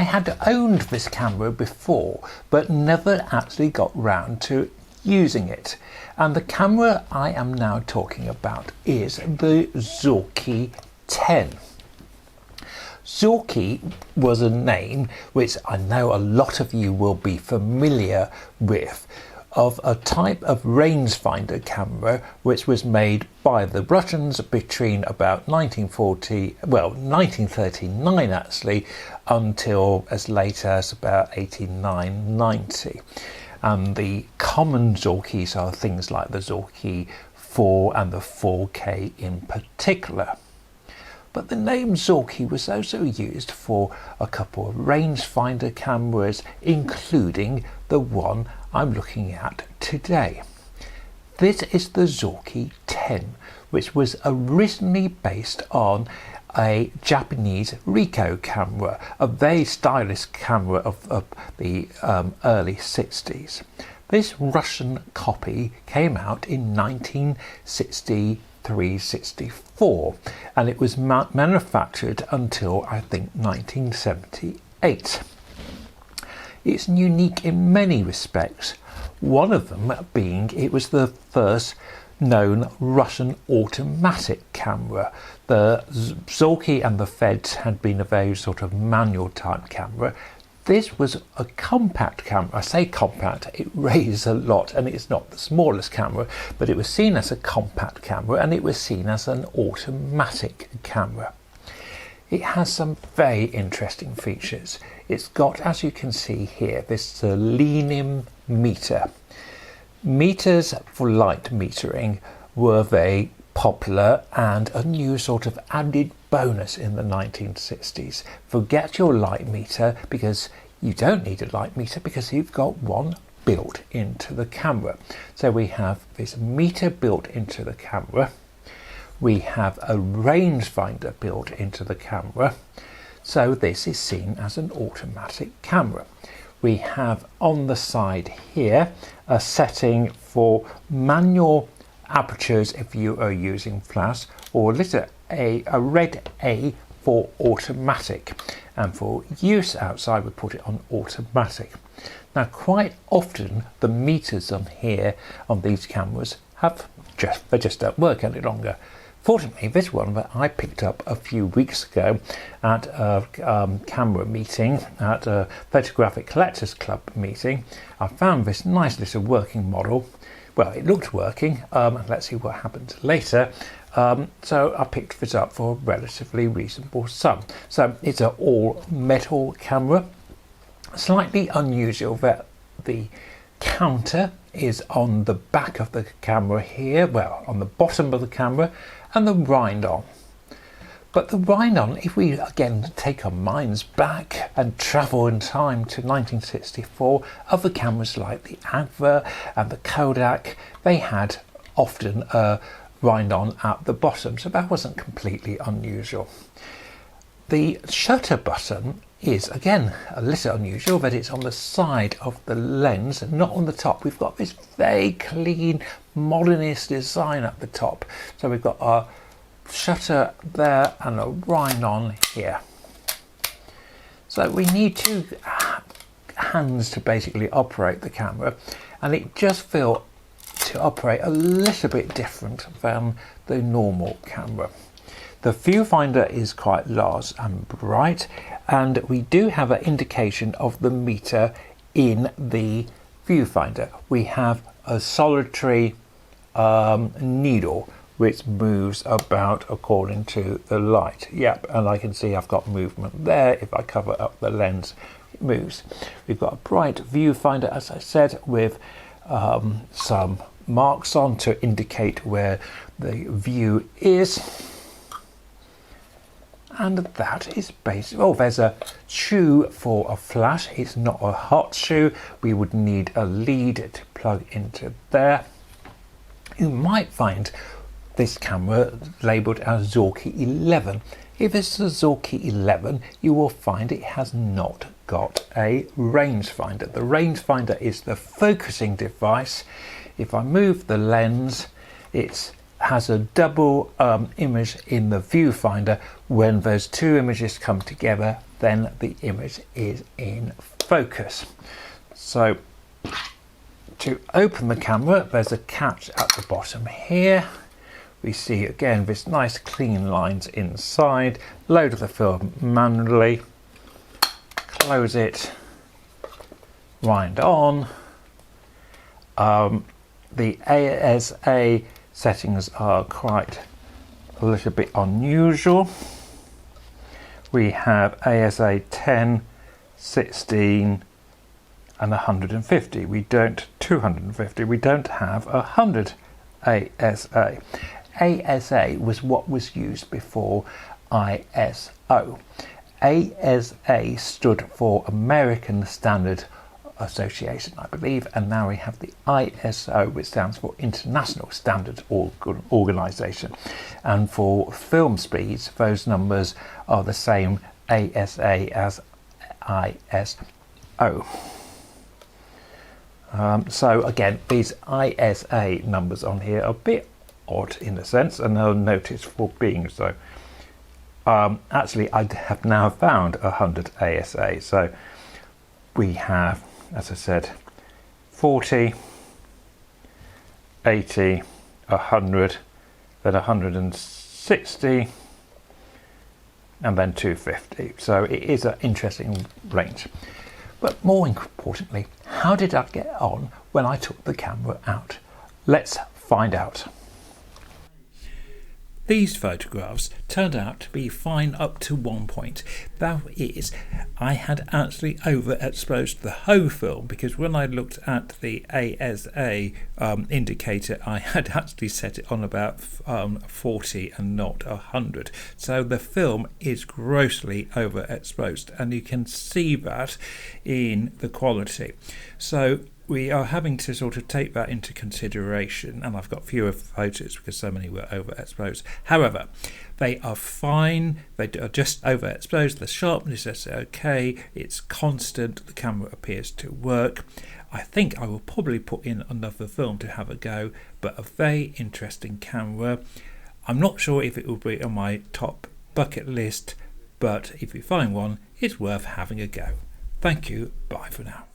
I had owned this camera before, but never actually got round to using it. And the camera I am now talking about is the Zorki 10. Zorki was a name which I know a lot of you will be familiar with, of a type of rangefinder camera which was made by the Russians between about 1939 actually, until as late as about 1890. And the common Zorkis are things like the Zorki 4 and the 4K in particular. But the name Zorki was also used for a couple of rangefinder cameras, including the one I'm looking at today. This is the Zorki 10, which was originally based on a Japanese Ricoh camera, a very stylish camera of the early 60s. This Russian copy came out in 1963-64, and it was manufactured until I think 1978. It's unique in many respects, one of them being it was the first known Russian automatic camera. The Zorki and the Feds had been a very sort of manual type camera. This was a compact camera. I say compact, it weighs a lot and it's not the smallest camera, but it was seen as a compact camera and it was seen as an automatic camera. It has some very interesting features. It's got, as you can see here, this selenium meter. Meters for light metering were very popular and a new sort of added bonus in the 1960s. Forget your light meter, because you don't need a light meter because you've got one built into the camera. So we have this meter built into the camera. We have a rangefinder built into the camera. So this is seen as an automatic camera. We have on the side here a setting for manual apertures if you are using flash, or a red A for automatic, and for use outside we put it on automatic. Now quite often the meters on here on these cameras they just don't work any longer. Fortunately, this one that I picked up a few weeks ago at a camera meeting, at a Photographic Collectors Club meeting, I found this nice little working model. Well, it looked working. Let's see what happens later. So I picked this up for a relatively reasonable sum. So it's an all metal camera. Slightly unusual that the counter is on the back of the camera here, well, on the bottom of the camera, and the wind-on. But the wind-on, if we again take our minds back and travel in time to 1964, other cameras like the Agfa and the Kodak, they had often a wind-on at the bottom, so that wasn't completely unusual. The shutter button is again a little unusual, that it's on the side of the lens and not on the top. We've got this very clean modernist design at the top. So we've got our shutter there and a wind-on here. So we need two hands to basically operate the camera, and it just feels to operate a little bit different than the normal camera. The viewfinder is quite large and bright, and we do have an indication of the meter in the viewfinder. We have a solitary needle which moves about according to the light. Yep, and I can see I've got movement there. If I cover up the lens, it moves. We've got a bright viewfinder, as I said, with some marks on to indicate where the view is. And that is basically, oh, there's a shoe for a flash. It's not a hot shoe. We would need a lead to plug into there. You might find this camera labelled as Zorki 11. If it's a Zorki 11, you will find it has not got a rangefinder. The rangefinder is the focusing device. If I move the lens, it has a double image in the viewfinder. When those two images come together, then the image is in focus. So to open the camera, there's a catch at the bottom here. We see again this nice clean lines inside. Load the film manually, close it, wind on. The ASA settings are quite a little bit unusual. We have ASA 10, 16 and 150. We don't 250. We don't have 100 ASA. ASA was what was used before ISO. ASA stood for American Standard Association, I believe, and now we have the ISO, which stands for International Standard Organization. And for film speeds, those numbers are the same ASA as ISO. So again, these ISA numbers on here are a bit odd in a sense, and they'll notice for being so. Actually, I have now found 100 ASA. So we have, as I said, 40, 80, 100, then 160, and then 250. So it is an interesting range. But more importantly, how did I get on when I took the camera out? Let's find out. These photographs turned out to be fine up to one point. That is, I had actually overexposed the whole film, because when I looked at the ASA indicator, I had actually set it on about 40 and not 100. So the film is grossly overexposed, and you can see that in the quality. So we are having to sort of take that into consideration, and I've got fewer photos because so many were overexposed. However, they are fine. They are just overexposed. The sharpness is okay. It's constant. The camera appears to work. I think I will probably put in another film to have a go, but a very interesting camera. I'm not sure if it will be on my top bucket list, but if you find one, it's worth having a go. Thank you. Bye for now.